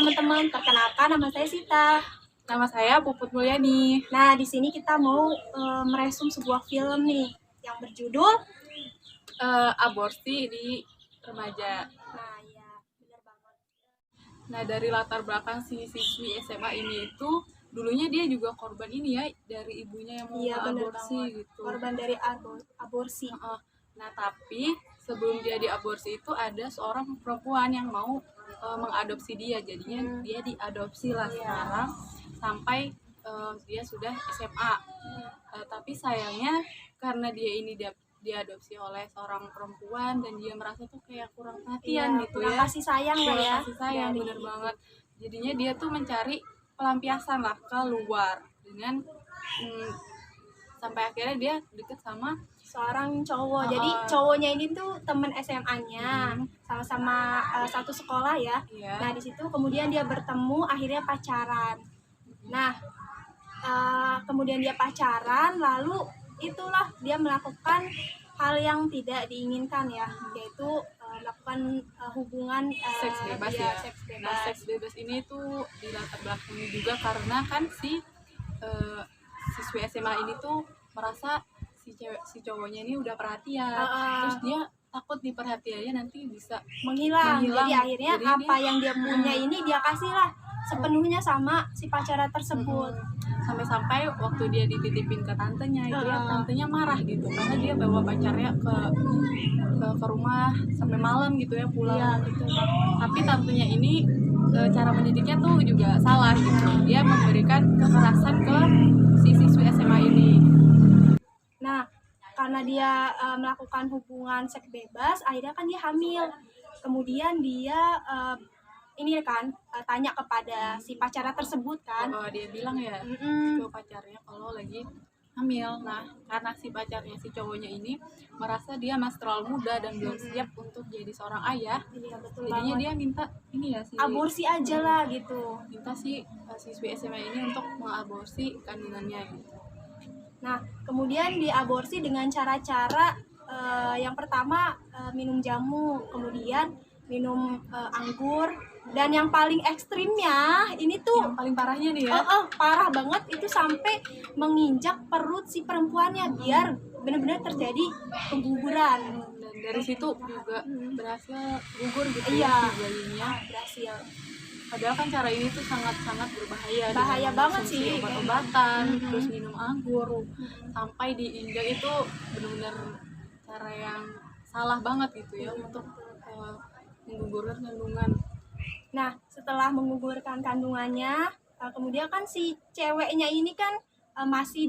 teman-teman, perkenalkan nama saya Sita. Nama saya Puput Mulyani. Nah, di sini kita mau meresum sebuah film nih yang berjudul Aborsi di remaja. Nah, ya, benar banget. Nah, dari latar belakang si siswi SMA ini itu dulunya dia juga korban ini ya, dari ibunya yang mau aborsi gitu. Korban dari aborsi. Nah, tapi sebelum dia diaborsi itu ada seorang perempuan yang mau mengadopsi dia. Jadinya dia diadopsi lah sekarang sampai dia sudah SMA. Tapi sayangnya karena dia ini diadopsi oleh seorang perempuan dan dia merasa tuh kayak kurang perhatian gitu ya, kasih sayang lah ya, kasih sayang, bener banget. Jadinya dia tuh mencari pelampiasan lah ke luar dengan sampai akhirnya dia deket sama seorang cowok. Jadi cowoknya ini tuh temen SMA-nya, sama-sama satu sekolah ya. Nah, di situ kemudian dia bertemu, akhirnya pacaran. Nah, kemudian dia pacaran, lalu itulah dia melakukan hal yang tidak diinginkan ya, yaitu melakukan hubungan seks bebas ya. Nah, seks bebas ini tuh di latar belakangnya juga karena kan si siswi SMA ini tuh merasa si cowoknya ini udah perhatian, terus dia takut nih perhatiannya nanti bisa menghilang. Jadi akhirnya apa yang dia punya ini dia kasih lah sepenuhnya sama si pacara tersebut. Sampai-sampai waktu dia dititipin ke tantenya itu ya, tantenya marah gitu karena dia bawa pacarnya ke rumah sampai malam gitu ya, pulang gitu. Tapi tantenya ini cara mendidiknya tuh juga salah gitu. Dia memberikan kekerasan ke si siswi SMA ini. Nah, karena dia melakukan hubungan seks bebas, akhirnya kan dia hamil. Kemudian dia ini kan tanya kepada si pacarnya tersebut kan. Dia bilang ya ke pacarnya kalau lagi hamil. Nah, karena si pacarnya, si cowoknya ini merasa dia masih terlalu muda dan belum siap untuk jadi seorang ayah. Jadinya dia minta ini ya, aborsi aja lah gitu. Minta si siswi SMA ini untuk mengaborsi kandungannya gitu. Nah, kemudian diaborsi dengan cara-cara yang pertama minum jamu, kemudian minum anggur, dan yang paling ekstrimnya ini tuh yang paling parahnya nih ya, parah banget, itu sampai menginjak perut si perempuannya biar benar-benar terjadi keguguran. Dan dari situ juga berhasil gugur gitu ya si bayinya. Berhasil. Padahal kan cara ini tuh sangat-sangat berbahaya. Bahaya banget sih. Obat-obatan, terus minum anggur, sampai diinjak itu benar-benar cara yang salah banget gitu ya untuk menggugurkan kandungan. Nah, setelah menggugurkan kandungannya, kemudian kan si ceweknya ini kan masih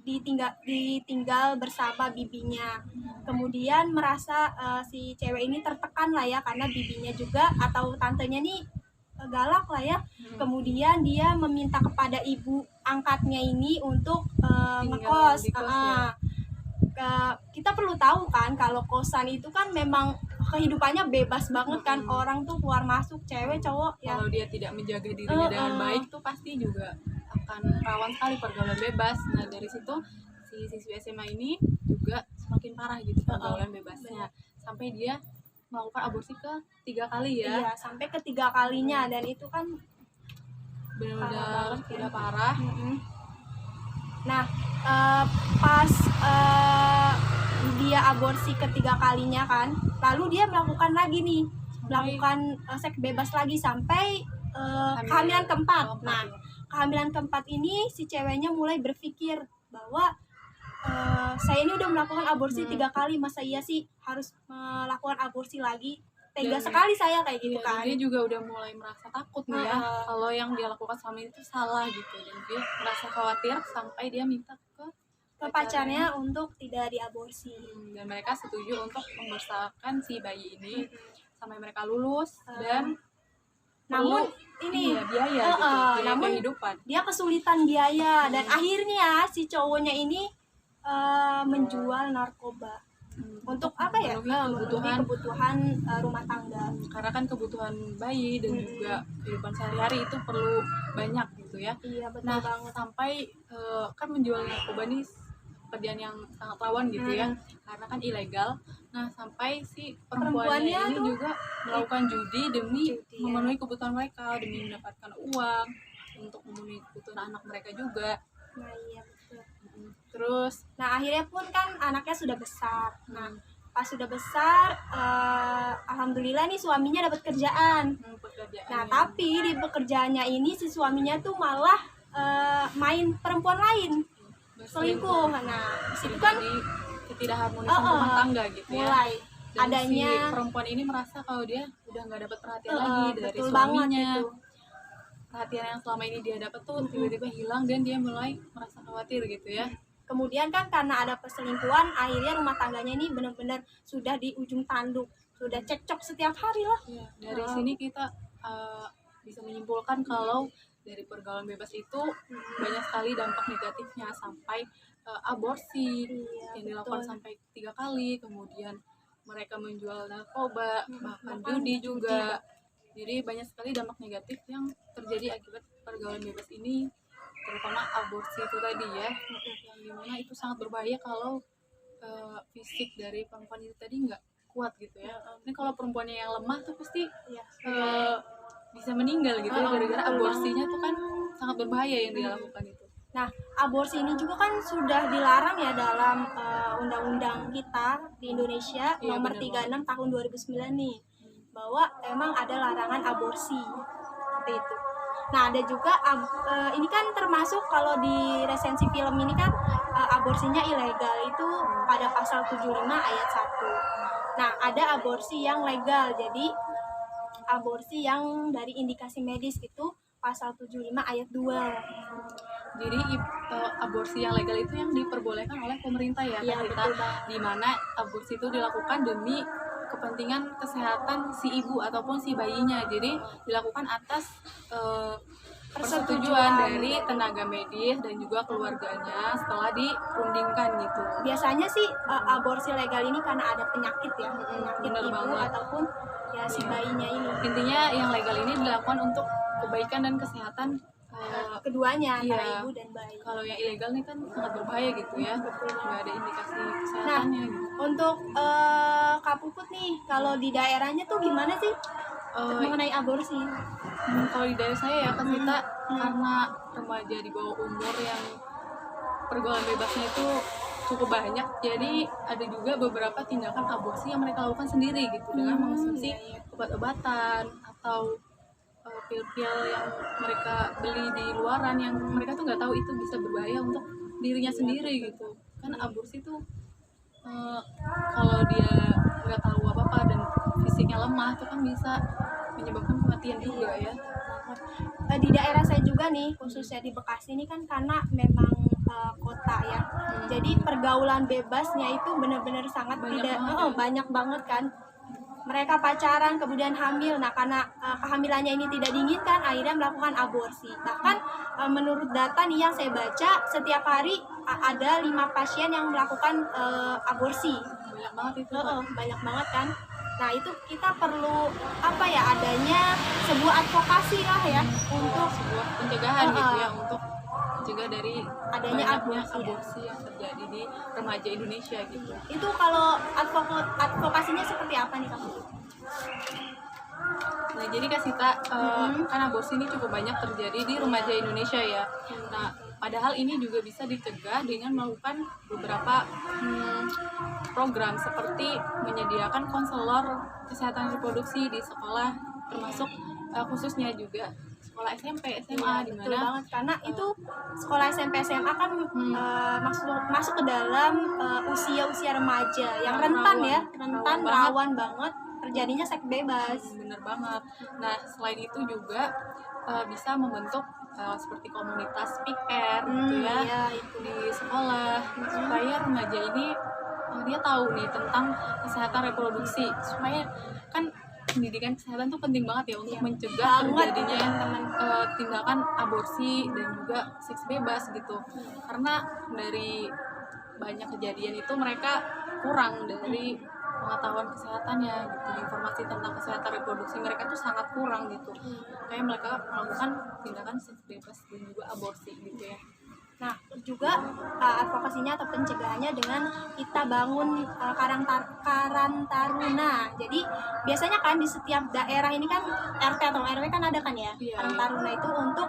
ditinggal bersama bibinya. Kemudian merasa si cewek ini tertekan lah ya, karena bibinya juga atau tantenya nih galak lah ya. Kemudian dia meminta kepada ibu angkatnya ini untuk ngekos. Kita perlu tahu kan kalau kosan itu kan memang kehidupannya bebas banget kan, orang tuh keluar masuk, cewek cowok ya. Kalau dia tidak menjaga dirinya dengan baik tuh pasti juga akan rawan sekali pergaulan bebas. Nah, dari situ si siswi SMA ini juga semakin parah gitu pergaulan bebasnya, sampai dia melakukan aborsi ke 3 kali ya. Iya, sampai ke 3 kalinya, dan itu kan benar-benar tidak parah. Nah, pas dia aborsi ke 3 kalinya kan, lalu dia melakukan seks bebas lagi sampai kehamilan keempat. Nah, kehamilan keempat ini si ceweknya mulai berpikir bahwa saya ini udah melakukan aborsi 3 kali, masa iya sih harus melakukan aborsi lagi? Tega sekali saya kayak gitu kan. Dia juga udah mulai merasa takut nih ya, kalau yang dia lakukan selama itu salah gitu, dan dia merasa khawatir sampai dia minta ke pacarnya untuk tidak diaborsi. Dan mereka setuju untuk membesarkan si bayi ini sampai mereka lulus, dan namun ini biaya gitu, namun kehidupan. Dia kesulitan biaya, dan akhirnya si cowoknya ini menjual narkoba untuk apa ya, kebutuhan rumah tangga, karena kan kebutuhan bayi dan juga kehidupan sehari-hari itu perlu banyak gitu ya. Iya, betul banget. Sampai kan menjual narkoba ini pekerjaan yang sangat rawan gitu ya, karena kan ilegal. Nah, sampai si perempuannya ini tuh juga melakukan judi demi judi, memenuhi kebutuhan mereka, demi mendapatkan uang untuk memenuhi kebutuhan anak mereka juga. Nah iya betul. Terus, Nah akhirnya pun kan anaknya sudah besar. Nah pas sudah besar, alhamdulillah nih suaminya dapat kerjaan. Nah tapi di pekerjaannya ini si suaminya tuh malah main perempuan lain, selingkuh. Nah disitu kan ketidakharmonisan rumah tangga gitu ya. mulai Dan adanya si perempuan ini merasa kalau dia udah nggak dapat perhatian lagi dari betul suaminya. banget gitu. Perhatian yang selama ini dia dapat tuh tiba-tiba hilang dan dia mulai merasa khawatir gitu ya. Kemudian kan karena ada perselingkuhan, akhirnya rumah tangganya ini benar-benar sudah di ujung tanduk, sudah cekcok setiap hari lah. Ya, dari sini kita bisa menyimpulkan kalau dari pergaulan bebas itu banyak sekali dampak negatifnya, sampai aborsi yang dilakukan sampai 3 kali, kemudian mereka menjual narkoba, bahkan judi juga. Jadi banyak sekali dampak negatif yang terjadi akibat pergaulan bebas ini, terutama aborsi itu tadi ya, yang dimana itu sangat berbahaya kalau fisik dari perempuan itu tadi nggak kuat gitu ya. Ini kalau perempuannya yang lemah tuh pasti bisa meninggal gitu ya, gara-gara aborsinya tuh kan sangat berbahaya yang dia lakukan itu. Nah, aborsi ini juga kan sudah dilarang ya dalam undang-undang kita di Indonesia nomor 36 tahun 2009 nih, bahwa emang ada larangan aborsi seperti itu. Nah, ada juga ini kan termasuk kalau di resensi film ini kan aborsinya ilegal itu pada pasal 75 ayat 1. Nah, ada aborsi yang legal. Jadi aborsi yang dari indikasi medis itu pasal 75 ayat 2. Jadi aborsi yang legal itu yang diperbolehkan oleh pemerintah ya, ya kita, di mana aborsi itu dilakukan demi kepentingan kesehatan si ibu ataupun si bayinya. Jadi dilakukan atas persetujuan dari tenaga medis dan juga keluarganya setelah dirundingkan gitu. Biasanya sih aborsi legal ini karena ada penyakit ya, penyakit ibu banget. Ataupun ya si bayinya ini. Intinya yang legal ini dilakukan untuk kebaikan dan kesehatan keduanya, antara ibu dan bayi. Kalau yang ilegal nih kan sangat berbahaya gitu ya, nggak ada indikasi kesehatannya. Nah, untuk Kak Puput nih, kalau di daerahnya tuh gimana sih mengenai aborsi? Kalau di daerah saya ya kan kita karena remaja di bawah umur yang pergaulan bebasnya itu cukup banyak, jadi ada juga beberapa tindakan aborsi yang mereka lakukan sendiri gitu, dengan mengonsumsi obat-obatan atau pil-pil yang mereka beli di luaran yang mereka tuh nggak tahu itu bisa berbahaya untuk dirinya sendiri gitu. Kan aborsi tuh kalau dia nggak tahu apa-apa dan fisiknya lemah tuh kan bisa menyebabkan kematian juga ya. Di daerah saya juga nih, khususnya di Bekasi ini kan karena memang kota ya, jadi pergaulan bebasnya itu benar-benar sangat banyak banget kan. Mereka pacaran kemudian hamil. Nah karena kehamilannya ini tidak diinginkan, akhirnya melakukan aborsi. Bahkan menurut data nih yang saya baca, setiap hari ada 5 pasien yang melakukan aborsi. Banyak banget itu. Banyak banget kan. Nah itu kita perlu adanya sebuah advokasi lah ya, untuk sebuah pencegahan gitu ya, untuk mencegah dari adanya aborsi yang terjadi di remaja Indonesia gitu. Itu kalau advokasinya seperti apa nih kamu? Nah jadi Kak Sita, kan aborsi ini cukup banyak terjadi di remaja Indonesia ya. Nah padahal ini juga bisa dicegah dengan melakukan beberapa program seperti menyediakan konselor kesehatan reproduksi di sekolah, termasuk khususnya juga sekolah SMP, SMA, di mana banget karena itu sekolah SMP, SMA kan masuk ke dalam usia remaja yang rentan rawan banget terjadinya seks bebas. Bener banget. Nah selain itu juga bisa membentuk seperti komunitas PIKR gitu ya, di sekolah, supaya remaja ini dia tahu nih tentang kesehatan reproduksi, supaya kan pendidikan kesehatan tuh penting banget ya untuk mencegah terjadinya tindakan aborsi dan juga seks bebas gitu. Karena dari banyak kejadian itu mereka kurang dari pengetahuan kesehatannya gitu, informasi tentang kesehatan reproduksi mereka tuh sangat kurang gitu, kayak mereka melakukan tindakan seks bebas dan juga aborsi gitu ya. Nah juga advokasinya atau pencegahannya dengan kita bangun Karang Taruna. Jadi biasanya kan di setiap daerah ini kan RT atau RW kan ada kan ya, Karang Taruna itu untuk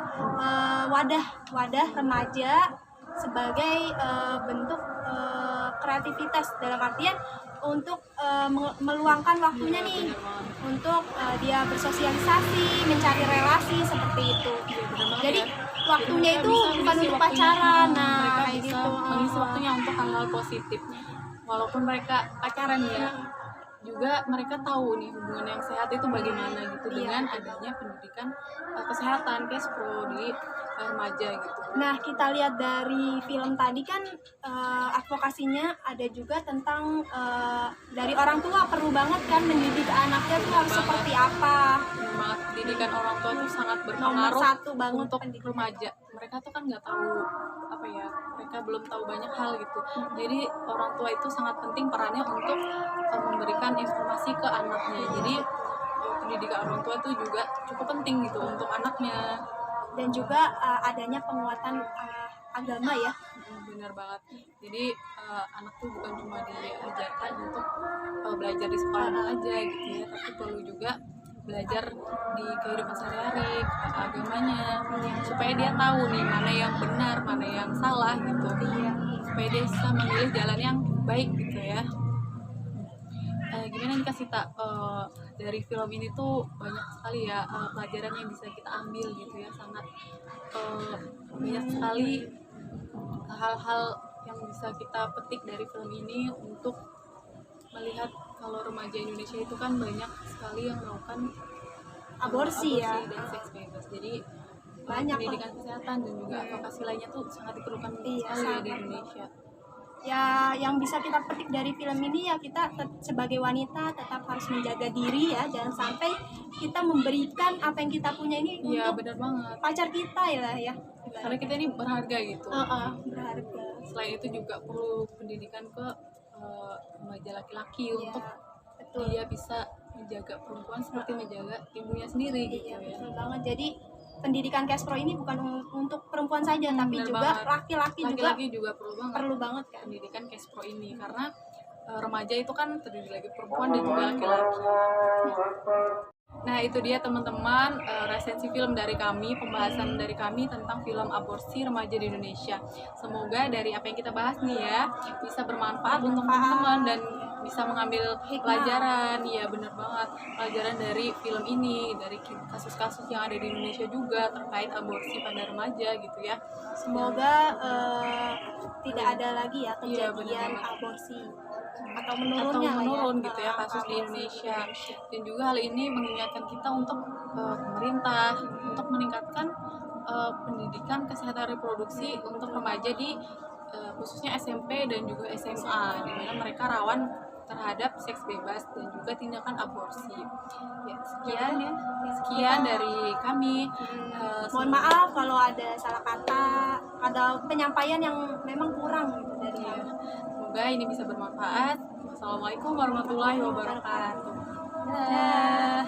wadah remaja sebagai bentuk kreativitas, dalam artian untuk meluangkan waktunya nih untuk dia bersosialisasi, mencari relasi seperti itu. Jadi waktunya itu bukan untuk pacaran. Nah, mereka bisa gitu. mengisi waktunya untuk hal-hal positif. Walaupun mereka pacaran ya, juga mereka tahu nih hubungan yang sehat itu bagaimana gitu dengan adanya pendidikan kesehatan Kespro di remaja gitu. Nah, kita lihat dari film tadi kan advokasinya ada juga tentang dari orang tua perlu banget kan mendidik anaknya tuh harus seperti apa. Memang pendidikan orang tua itu sangat Nomor berpengaruh satu banget untuk pendidikan. remaja. Mereka tuh kan nggak tahu apa ya, mereka belum tahu banyak hal gitu. Jadi orang tua itu sangat penting perannya untuk memberikan informasi ke anaknya. Jadi pendidikan orang tua itu juga cukup penting gitu untuk anaknya. Dan juga adanya penguatan agama ya. Benar banget. Jadi anak tuh bukan cuma diajarkan untuk belajar di sekolah aja gitu ya, tapi perlu juga belajar di kehidupan sehari-hari agamanya, supaya dia tahu nih mana yang benar, mana yang salah gitu. Supaya dia bisa memilih jalan yang baik gitu ya. Gimana nih Kak Sita, dari film ini tuh banyak sekali ya pelajaran yang bisa kita ambil gitu ya, sangat banyak sekali hal-hal yang bisa kita petik dari film ini untuk melihat kalau remaja Indonesia itu kan banyak sekali yang melakukan Aborsi ya. dan seks bebas. Jadi Banyak pendidikan kesehatan dan juga advokasi lainnya tuh sangat diperlukan sekali ya di Indonesia. Ya, yang bisa kita petik dari film ini ya, kita sebagai wanita tetap harus menjaga diri ya, jangan sampai kita memberikan apa yang kita punya ini Iya, untuk benar banget. pacar kita ya. Karena kita ini berharga gitu. Berharga. Selain itu juga perlu pendidikan ke remaja laki-laki untuk Betul. dia bisa menjaga perempuan seperti menjaga ibunya sendiri gitu ya. Betul banget. Jadi pendidikan Kespro ini bukan untuk perempuan saja, tapi bener juga banget. laki-laki juga perlu banget kan. pendidikan Kespro ini, karena remaja itu kan terdiri lagi perempuan dan juga laki-laki. Nah itu dia teman-teman, resensi film dari kami, pembahasan dari kami tentang film aborsi remaja di Indonesia. Semoga dari apa yang kita bahas nih ya bisa bermanfaat untuk teman-teman dan bisa mengambil pelajaran. Iya benar banget, pelajaran dari film ini, dari kasus-kasus yang ada di Indonesia juga terkait aborsi pada remaja gitu ya. Semoga tidak ada lagi ya kejadian aborsi atau menurun gitu ya kasus di Indonesia. Dan juga hal ini mengingatkan kita untuk pemerintah untuk meningkatkan pendidikan kesehatan reproduksi untuk remaja di khususnya SMP dan juga SMA, di mana mereka rawan terhadap seks bebas dan juga tindakan aborsi. Ya, sekian dari kami. Mohon maaf kalau ada salah kata, ada penyampaian yang memang kurang gitu dari kami. Semoga ini bisa bermanfaat. Wassalamualaikum warahmatullahi wabarakatuh. Dah.